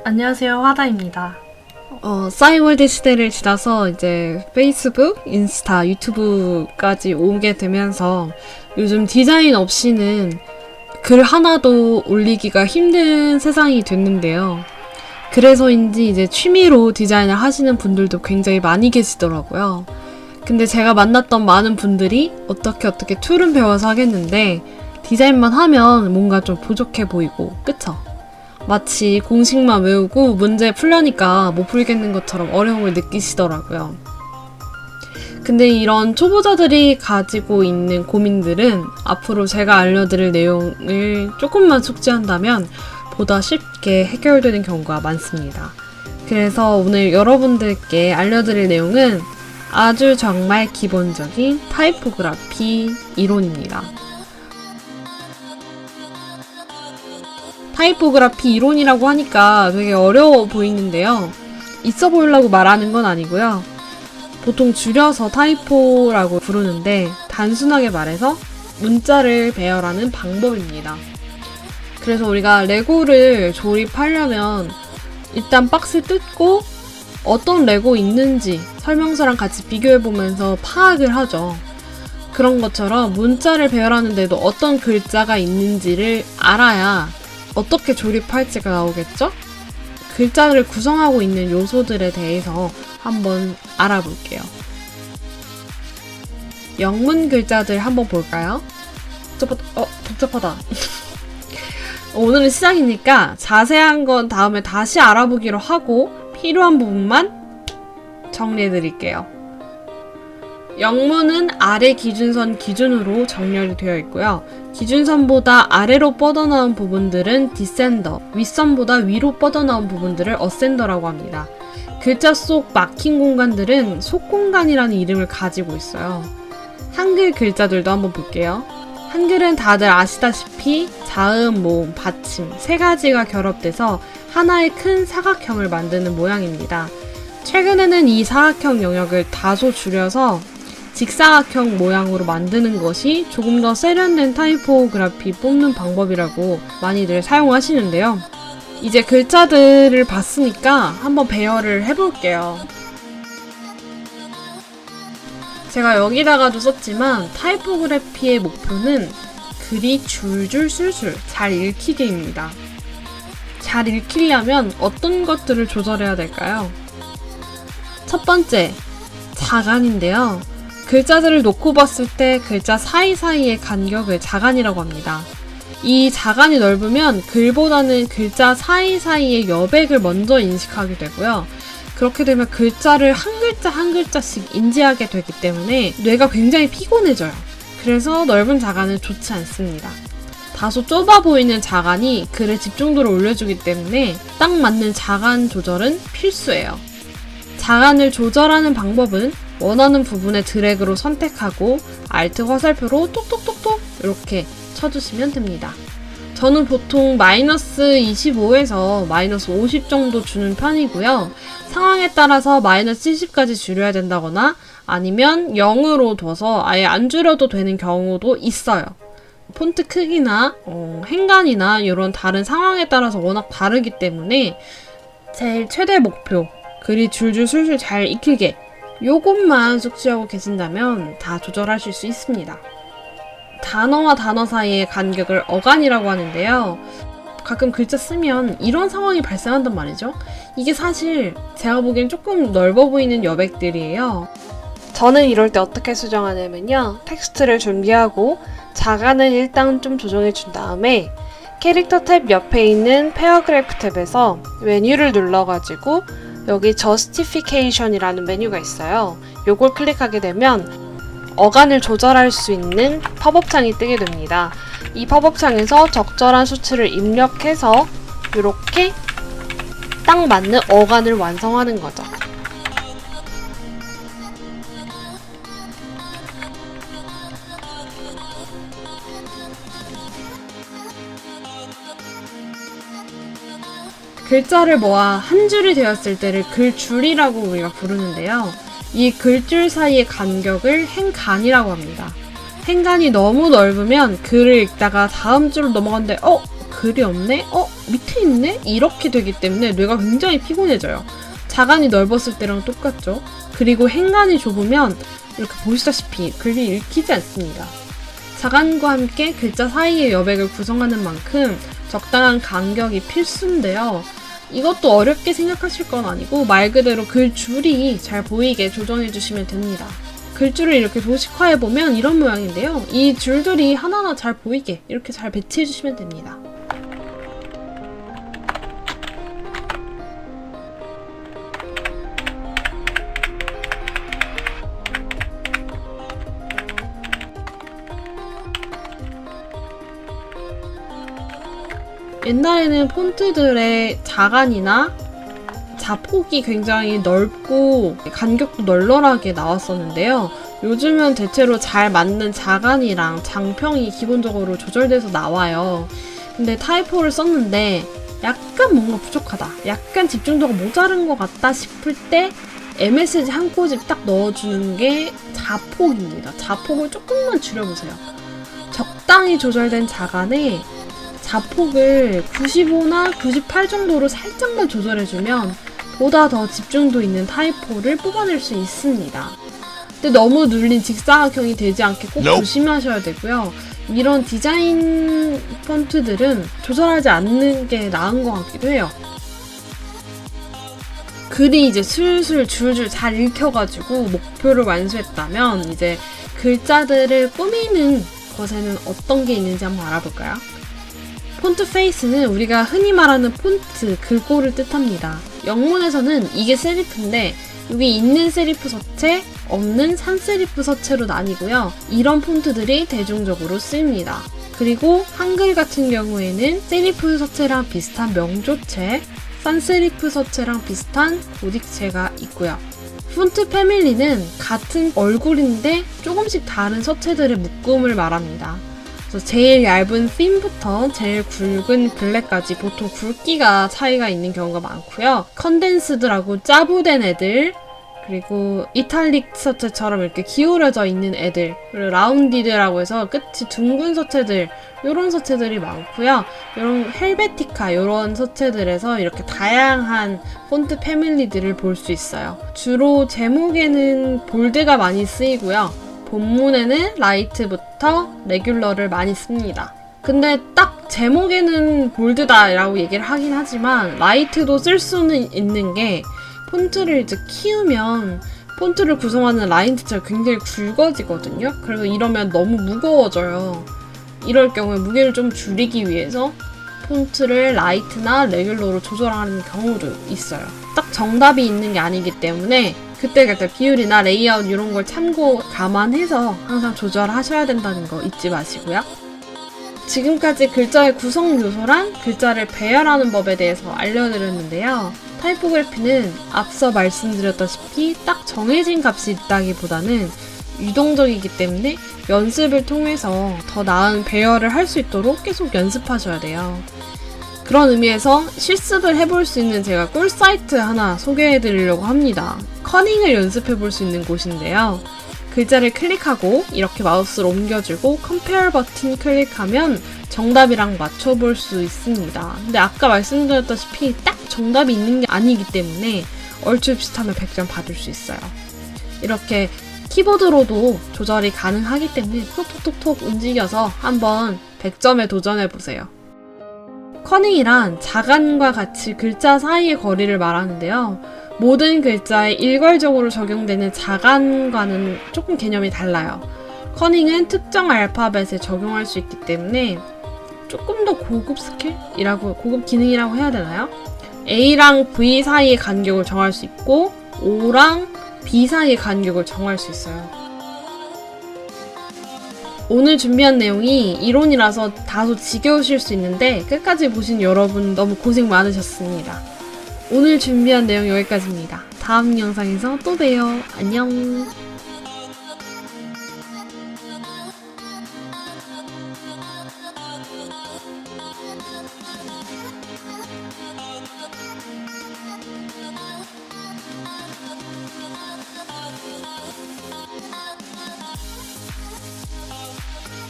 안녕하세요, 화다입니다. 싸이월드 시대를 지나서 이제 페이스북, 인스타, 유튜브까지 오게 되면서 요즘 디자인 없이는 글 하나도 올리기가 힘든 세상이 됐는데요. 그래서인지 이제 취미로 디자인을 하시는 분들도 굉장히 많이 계시더라고요. 근데 제가 만났던 많은 분들이 어떻게 툴은 배워서 하겠는데 디자인만 하면 뭔가 좀 부족해 보이고, 그쵸? 마치 공식만 외우고 문제 풀려니까 못 풀겠는 것처럼 어려움을 느끼시더라고요. 근데 이런 초보자들이 가지고 있는 고민들은 앞으로 제가 알려드릴 내용을 조금만 숙지한다면 보다 쉽게 해결되는 경우가 많습니다. 그래서 오늘 여러분들께 알려드릴 내용은 아주 정말 기본적인 타이포그라피 이론입니다. 타이포그라피 이론이라고 하니까 되게 어려워 보이는데요. 있어 보이려고 말하는 건 아니고요. 보통 줄여서 타이포라고 부르는데 단순하게 말해서 문자를 배열하는 방법입니다. 그래서 우리가 레고를 조립하려면 일단 박스 뜯고 어떤 레고 있는지 설명서랑 같이 비교해보면서 파악을 하죠. 그런 것처럼 문자를 배열하는데도 어떤 글자가 있는지를 알아야 어떻게 조립할지가 나오겠죠? 글자를 구성하고 있는 요소들에 대해서 한번 알아볼게요. 영문 글자들 한번 볼까요? 복잡하다. 오늘은 시작이니까 자세한 건 다음에 다시 알아보기로 하고 필요한 부분만 정리해드릴게요. 영문은 아래 기준선 기준으로 정렬이 되어 있고요. 기준선보다 아래로 뻗어나온 부분들은 디센더, 윗선보다 위로 뻗어나온 부분들을 어센더라고 합니다. 글자 속 막힌 공간들은 속공간이라는 이름을 가지고 있어요. 한글 글자들도 한번 볼게요. 한글은 다들 아시다시피 자음, 모음, 받침 세 가지가 결합돼서 하나의 큰 사각형을 만드는 모양입니다. 최근에는 이 사각형 영역을 다소 줄여서 직사각형 모양으로 만드는 것이 조금 더 세련된 타이포그라피 뽑는 방법이라고 많이들 사용하시는데요. 이제 글자들을 봤으니까 한번 배열을 해볼게요. 제가 여기다가도 썼지만 타이포그래피의 목표는 글이 줄줄 술술 잘 읽히게입니다. 잘 읽히려면 어떤 것들을 조절해야 될까요? 첫 번째, 자간인데요. 글자들을 놓고 봤을 때 글자 사이사이의 간격을 자간이라고 합니다. 이 자간이 넓으면 글보다는 글자 사이사이의 여백을 먼저 인식하게 되고요. 그렇게 되면 글자를 한 글자 한 글자씩 인지하게 되기 때문에 뇌가 굉장히 피곤해져요. 그래서 넓은 자간은 좋지 않습니다. 다소 좁아 보이는 자간이 글의 집중도를 올려주기 때문에 딱 맞는 자간 조절은 필수예요. 자간을 조절하는 방법은 원하는 부분의 드래그로 선택하고 Alt 화살표로 톡톡톡톡 이렇게 쳐주시면 됩니다. 저는 보통 마이너스 25에서 마이너스 50 정도 주는 편이고요. 상황에 따라서 마이너스 70까지 줄여야 된다거나 아니면 0으로 둬서 아예 안 줄여도 되는 경우도 있어요. 폰트 크기나 행간이나 이런 다른 상황에 따라서 워낙 다르기 때문에 제일 최대 목표, 글이 줄줄 술술 잘 익히게 요것만 숙지하고 계신다면 다 조절하실 수 있습니다. 단어와 단어 사이의 간격을 어간이라고 하는데요. 가끔 글자 쓰면 이런 상황이 발생한단 말이죠. 이게 사실 제가 보기엔 조금 넓어 보이는 여백들이에요. 저는 이럴 때 어떻게 수정하냐면요. 텍스트를 준비하고 자간을 일단 좀 조정해 준 다음에 캐릭터 탭 옆에 있는 패러그래프 탭에서 메뉴를 눌러가지고 여기 Justification이라는 메뉴가 있어요. 요걸 클릭하게 되면 어간을 조절할 수 있는 팝업 창이 뜨게 됩니다. 이 팝업 창에서 적절한 수치를 입력해서 이렇게 딱 맞는 어간을 완성하는 거죠. 글자를 모아 한 줄이 되었을 때를 글줄이라고 우리가 부르는데요. 이 글줄 사이의 간격을 행간이라고 합니다. 행간이 너무 넓으면 글을 읽다가 다음 줄로 넘어갔는데 글이 없네? 밑에 있네? 이렇게 되기 때문에 뇌가 굉장히 피곤해져요. 자간이 넓었을 때랑 똑같죠. 그리고 행간이 좁으면 이렇게 보시다시피 글이 읽히지 않습니다. 자간과 함께 글자 사이의 여백을 구성하는 만큼 적당한 간격이 필수인데요. 이것도 어렵게 생각하실 건 아니고 말 그대로 글줄이 잘 보이게 조정해 주시면 됩니다. 글줄을 이렇게 도식화해보면 이런 모양인데요. 이 줄들이 하나하나 잘 보이게 이렇게 잘 배치해 주시면 됩니다. 옛날에는 폰트들의 자간이나 자폭이 굉장히 넓고 간격도 널널하게 나왔었는데요. 요즘은 대체로 잘 맞는 자간이랑 장평이 기본적으로 조절돼서 나와요. 근데 타이포를 썼는데 약간 뭔가 부족하다, 약간 집중도가 모자른 것 같다 싶을 때 MSG 한 꼬집 딱 넣어주는 게 자폭입니다. 자폭을 조금만 줄여보세요. 적당히 조절된 자간에 자폭을 95나 98 정도로 살짝만 조절해주면 보다 더 집중도 있는 타이포를 뽑아낼 수 있습니다. 근데 너무 눌린 직사각형이 되지 않게 꼭 조심하셔야 되고요. 이런 디자인 폰트들은 조절하지 않는 게 나은 것 같기도 해요. 글이 이제 슬슬 줄줄 잘 읽혀가지고 목표를 완수했다면 이제 글자들을 꾸미는 것에는 어떤 게 있는지 한번 알아볼까요? 폰트 페이스는 우리가 흔히 말하는 폰트, 글꼴을 뜻합니다. 영문에서는 이게 세리프인데 여기 있는 세리프 서체, 없는 산세리프 서체로 나뉘고요. 이런 폰트들이 대중적으로 쓰입니다. 그리고 한글 같은 경우에는 세리프 서체랑 비슷한 명조체, 산세리프 서체랑 비슷한 고딕체가 있고요. 폰트 패밀리는 같은 얼굴인데 조금씩 다른 서체들의 묶음을 말합니다. 그래서 제일 얇은 핀부터 제일 굵은 블랙까지 보통 굵기가 차이가 있는 경우가 많고요. 컨덴스드라고 짜부된 애들, 그리고 이탈릭 서체처럼 이렇게 기울어져 있는 애들, 그리고 라운디드라고 해서 끝이 둥근 서체들, 이런 서체들이 많고요. 이런 헬베티카 이런 서체들에서 이렇게 다양한 폰트 패밀리들을 볼 수 있어요. 주로 제목에는 볼드가 많이 쓰이고요. 본문에는 라이트부터 레귤러를 많이 씁니다. 근데 딱 제목에는 볼드다라고 얘기를 하긴 하지만 라이트도 쓸 수는 있는 게 폰트를 이제 키우면 폰트를 구성하는 라인 자체가 굉장히 굵어지거든요. 그래서 이러면 너무 무거워져요. 이럴 경우에 무게를 좀 줄이기 위해서 폰트를 라이트나 레귤러로 조절하는 경우도 있어요. 딱 정답이 있는 게 아니기 때문에 그때그때 비율이나 레이아웃 이런 걸 참고 감안해서 항상 조절하셔야 된다는 거 잊지 마시고요. 지금까지 글자의 구성 요소랑 글자를 배열하는 법에 대해서 알려드렸는데요. 타이포그래피는 앞서 말씀드렸다시피 딱 정해진 값이 있다기보다는 유동적이기 때문에 연습을 통해서 더 나은 배열을 할 수 있도록 계속 연습하셔야 돼요. 그런 의미에서 실습을 해볼 수 있는 제가 꿀 사이트 하나 소개해드리려고 합니다. 커닝을 연습해볼 수 있는 곳인데요. 글자를 클릭하고 이렇게 마우스를 옮겨주고 컴페어 버튼 클릭하면 정답이랑 맞춰볼 수 있습니다. 근데 아까 말씀드렸다시피 딱 정답이 있는 게 아니기 때문에 얼추 비슷하면 100점 받을 수 있어요. 이렇게 키보드로도 조절이 가능하기 때문에 톡톡톡톡 움직여서 한번 100점에 도전해보세요. 커닝이란 자간과 같이 글자 사이의 거리를 말하는데요. 모든 글자에 일괄적으로 적용되는 자간과는 조금 개념이 달라요. 커닝은 특정 알파벳에 적용할 수 있기 때문에 조금 더 고급 스킬이라고, 고급 기능이라고 해야 되나요? A랑 V 사이의 간격을 정할 수 있고 O랑 B 사이의 간격을 정할 수 있어요. 오늘 준비한 내용이 이론이라서 다소 지겨우실 수 있는데 끝까지 보신 여러분 너무 고생 많으셨습니다. 오늘 준비한 내용 여기까지입니다. 다음 영상에서 또 봬요. 안녕.